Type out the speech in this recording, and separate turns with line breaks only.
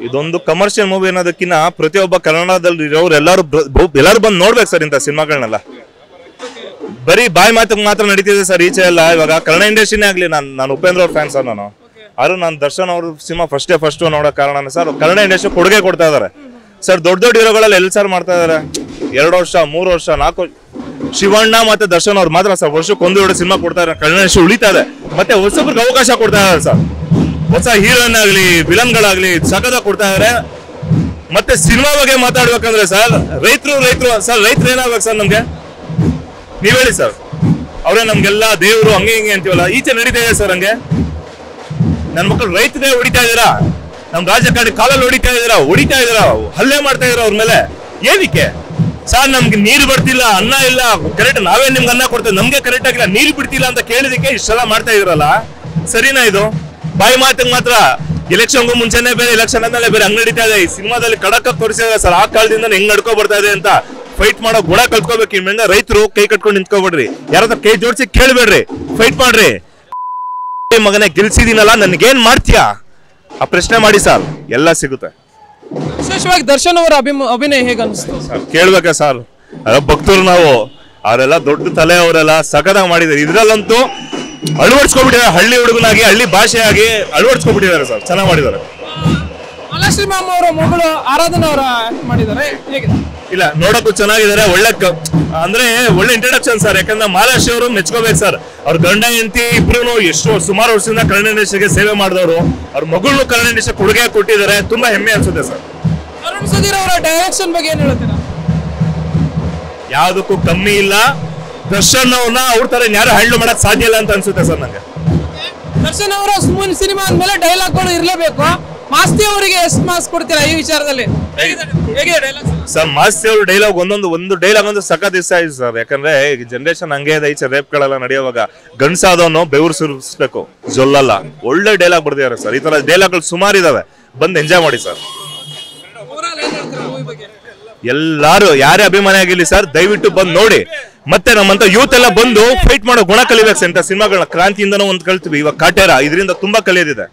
ಇದೊಂದು commercial movie ಅನ್ನೋದಕ್ಕಿಂತ ಪ್ರತಿಯೊಬ್ಬ ಕನ್ನಡದಲ್ಲಿ ಇರೋರು ಎಲ್ಲರೂ ಬಂದು ನೋಡ್ಬೇಕು ಸರ್ ಇಂಥ ಸಿನಿಮಾಗಳನ್ನೆಲ್ಲ. ಬರೀ ಬಾಯಿ ಮಾತಿಗೆ ಮಾತ್ರ ನಡೀತಿದೆ ಸರ್ ಈಚೆ ಎಲ್ಲ. ಇವಾಗ ಕನ್ನಡ ಇಂಡಸ್ಟ್ರಿನೇ ಆಗಲಿ, ನಾನು ಉಪೇಂದ್ರ ಅವ್ರ ಫ್ಯಾನ್ ಸರ್. ನಾನು ದರ್ಶನ್ ಅವ್ರ ಸಿನಿಮಾ ಫಸ್ಟ್ ನೋಡೋ ಕಾರಣ ಸರ್ ಕನ್ನಡ ಇಂಡಸ್ಟ್ರಿ ಕೊಡುಗೆ ಕೊಡ್ತಾ ಇದಾರೆ ಸರ್. ದೊಡ್ಡ ಹೀರೋಗಳೆಲ್ಲ ಎಲ್ಲಿ ಸರ್ ಮಾಡ್ತಾ ಇದಾರೆ? 2 ವರ್ಷ 3 ವರ್ಷ 4 ಶಿವಣ್ಣ ಮತ್ತೆ ದರ್ಶನ್ ಅವ್ರು ಮಾತ್ರ ಸರ್ ವರ್ಷಕ್ಕೆ 1-2 ಸಿನಿಮಾ ಕೊಡ್ತಾ ಇದ್ದಾರೆ. ಕನ್ನಡ ಇಂಡಸ್ಟ್ರಿ ಉಳಿತಾ ಇದೆ. ಮತ್ತೆ ಹೊಸಬ್ರಿಗೆ ಅವಕಾಶ ಕೊಡ್ತಾ ಇದಾರೆ ಸರ್. ಹೊಸ ಹೀರೋಯಿನ್ ಆಗ್ಲಿ ವಿಲನ್ಗಳಾಗ್ಲಿ ಸಖತ್ ಕೊಡ್ತಾ ಇದಾರೆ. ಮತ್ತೆ ಸಿನಿಮಾ ಬಗ್ಗೆ ಮಾತಾಡ್ಬೇಕಂದ್ರೆ ಸರ್ ರೈತರು ಸರ್, ರೈತರು ಏನಾಗ್ಬೇಕು ಸರ್ ನಮ್ಗೆ? ನೀವ್ ಹೇಳಿ ಸರ್. ಅವರೇ ನಮ್ಗೆಲ್ಲ ದೇವರು ಹಂಗೆ ಹಿಂಗೆ ಅಂತೀವಲ್ಲ, ಈಚೆ ನಡೀತಾ ಇದೆ ಸರ್ ಹಂಗೆ. ನನ್ನ ಮಕ್ಕಳು ರೈತರೇ ಹೊಡಿತಾ ಇದೀರಾ, ನಮ್ ರಾಜಕಾರಣಿ ಕಾಲಲ್ಲಿ ಹೊಡಿತಾ ಇದೀರಾ, ಹಲ್ಲೆ ಮಾಡ್ತಾ ಇದೀರ ಅವ್ರ ಮೇಲೆ. ಏನಕ್ಕೆ ಸರ್? ನಮ್ಗೆ ನೀರು ಬರ್ತಿಲ್ಲ, ಅನ್ನ ಇಲ್ಲ ಕರೆಕ್ಟ್, ನಾವೇ ನಿಮ್ಗೆ ಅನ್ನ ಕೊಡ್ತೇವೆ, ನಮ್ಗೆ ಕರೆಕ್ಟ್ ಆಗಿಲ್ಲ, ನೀರು ಬಿಡ್ತಿಲ್ಲ ಅಂತ ಕೇಳಿದಕ್ಕೆ ಇಷ್ಟೆಲ್ಲ ಮಾಡ್ತಾ ಇದ್ರಲ್ಲ, ಸರಿನಾ ಇದು? ಬಾಯಿ ಮಾತಿಗೆ ಮಾತ್ರ. ಎಲೆಕ್ಷನ್ಗೂ ಮುಂಚೆನೆ ಬೇರೆ, ಎಲೆಕ್ಷನ್ ಆದ್ಮೇಲೆ ಬೇರೆ ಹಂಗ್ ನಡೀತಾ ಇದೆ. ಈ ಸಿನಿಮಾದಲ್ಲಿ ಕಡಕ್ ತೋರಿಸಿದ್ರೆ ಸರ್ ಆ ಕಾಲದಿಂದ ಹೆಂಗ್ ನಡ್ಕೊ ಬರ್ತಾ ಇದೆ ಅಂತ. ಫೈಟ್ ಮಾಡೋ ಗುಣ ಕಲ್ತ್ಕೋಬೇಕು. ಇನ್ಮೇಲೆ ರೈತರು ಕೈ ಕಟ್ಕೊಂಡು ನಿಂತ್ಕೋಬೇಡ್ರಿ, ಯಾರಾದ್ರೂ ಕೈ ಜೋಡಿಸಿ ಕೇಳ್ಬೇಡ್ರಿ, ಫೈಟ್ ಮಾಡ್ರಿ. ಮಗನೇ ಗೆಲ್ಸಿದೀನಲ್ಲ, ನನ್ಗೇನ್ ಮಾಡ್ತೀಯಾ ಆ ಪ್ರಶ್ನೆ ಮಾಡಿ ಸರ್, ಎಲ್ಲ ಸಿಗುತ್ತೆ.
ವಿಶೇಷವಾಗಿ ದರ್ಶನ್ ಅವರ ಅಭಿನಯ ಹೇಗೆ ಅನಿಸ್ತು
ಸರ್? ಕೇಳ್ಬೇಕಾ ಸರ್? ಭಕ್ತರು ನಾವು, ಅವರೆಲ್ಲ ದೊಡ್ಡ ತಲೆ, ಅವರೆಲ್ಲ ಸಖತ್ತಾಗಿ ಮಾಡಿದ್ದಾರೆ. ಇದ್ರಲ್ಲಂತೂ ಅಳವಡಿಸ್ಕೊಬಿಟ್ಟಿದ್ದಾರೆ, ಹಳ್ಳಿ ಹುಡುಗನಾಗಿ ಹಳ್ಳಿ ಭಾಷೆಯಾಗಿ ಅಳವಡಿಸ್ಕೊಬಿಟ್ಟಿದ್ದಾರೆ ಸರ್, ಚೆನ್ನಾಗಿ ಮಾಡಿದ್ದಾರೆ.
ಮಹಾಲಕ್ಷ್ಮಿ ಮ್ಯಾಮ್ ಅವರ ಮಗಳು ಆರಾಧನಾ ಅವರ ಮಾಡಿದ್ದಾರೆ, ಹೇಗೆ?
ಇಲ್ಲ, ನೋಡಕ್ಕೂ ಚೆನ್ನಾಗಿದ್ದಾರೆ. ಅಂದ್ರೆ ಒಳ್ಳೆ ಇಂಟ್ರಡಕ್ಷನ್ ಸರ್. ಯಾಕಂದ್ರೆ ಮಹಾಲಕ್ಷ್ಮಿ ಅವರು ಮೆಚ್ಕೋಬೇಕು ಸರ್. ಅವ್ರ ಗಂಡ ಹೆಂಡತಿ ಇಬ್ರು ಸುಮಾರು ವರ್ಷದಿಂದ ಕನ್ನಡ ಇಂಡಸ್ಟ್ರಿಗೆ ಸೇವೆ ಮಾಡಿದವರು. ಅವ್ರ ಮಗಳು ಕನ್ನಡ ಇಂಡಸ್ಟ್ರಿ ಕೊಡುಗೆ ಕೊಟ್ಟಿದ್ದಾರೆ. ತುಂಬಾ ಹೆಮ್ಮೆ ಅನ್ಸುತ್ತೆ ಸರ್.
ಅರುಣ್ ಸುಧೀರ್ ಅವರ ಡೈರೆಕ್ಷನ್ ಬಗ್ಗೆ ಏನ್ ಹೇಳ್ತೀರಾ?
ಯಾವ್ದಕ್ಕೂ ಕಮ್ಮಿ ಇಲ್ಲ. ದರ್ಶನ್ ಅವ್ರನ್ನ ಅವ್ರ ತರ ಯಾರು ಹ್ಯಾಂಡಲ್ ಮಾಡಕ್ ಸಾಧ್ಯ ಇಲ್ಲ ಅಂತ ಅನ್ಸುತ್ತೆ ಸರ್ ನಂಗೆ.
ದರ್ಶನ್ ಅವರ ಸಿನಿಮಾ ಅಂದ್ಮೇಲೆ ಡೈಲಾಗ್ಗಳು ಇರ್ಲೇಬೇಕು. ಮಾಸ್ತಿ ಅವರಿಗೆ ಎಷ್ಟು ಮಾರ್ಕ್ಸ್ ಕೊಡ್ತೀರಾ ಈ ವಿಚಾರದಲ್ಲಿ? ಹೇಗೆ ಡೈಲಾಗ್
ಸರ್? ಮಾಸ್ತಿ ಅವ್ರ ಡೈಲಾಗ್ ಒಂದು ಡೈಲಾಗ್ ಒಂದು ಸಖತ್ ಇಷ್ಟ ಆಯ್ತು ಸರ್. ಯಾಕಂದ್ರೆ ಈಗ ಜನರೇಷನ್ ಹಂಗೆ ಇದೆ, ಈಚೆ ರೇಪ್ಗಳೆಲ್ಲ ನಡೆಯುವಾಗ ಗಂಡಸಾದವನು ಬೆವರು ಸುರಿಸ್ಬೇಕು, ಜೊಲ್ಲಲ್ಲ. ಒಳ್ಳೆ ಡೈಲಾಗ್ ಬರ್ದಿದ್ದಾರೆ ಸರ್. ಈ ತರ ಡೈಲಾಗ್ಗಳು ಸುಮಾರು ಇದಾವೆ, ಬಂದು ಎಂಜಾಯ್ ಮಾಡಿ ಸರ್. ಎಲ್ಲಾರು ಯಾರೇ ಅಭಿಮಾನಿ ಆಗಿರ್ಲಿ ಸರ್, ದಯವಿಟ್ಟು ಬಂದು ನೋಡಿ. ಮತ್ತೆ ನಮ್ಮಂತ ಯೂತ್ ಎಲ್ಲ ಬಂದು ಫೈಟ್ ಮಾಡೋ ಗುಣ ಕಲಿಬೇಕು ಸರ್. ಇಂಥ ಸಿನಿಮಾಗಳನ್ನ ಕ್ರಾಂತಿಯಿಂದನೂ ಒಂದು ಕಲ್ತೀವಿ, ಇವಾಗ ಕಾಟೇರ, ಇದರಿಂದ ತುಂಬಾ ಕಲಿಯೋದಿದೆ.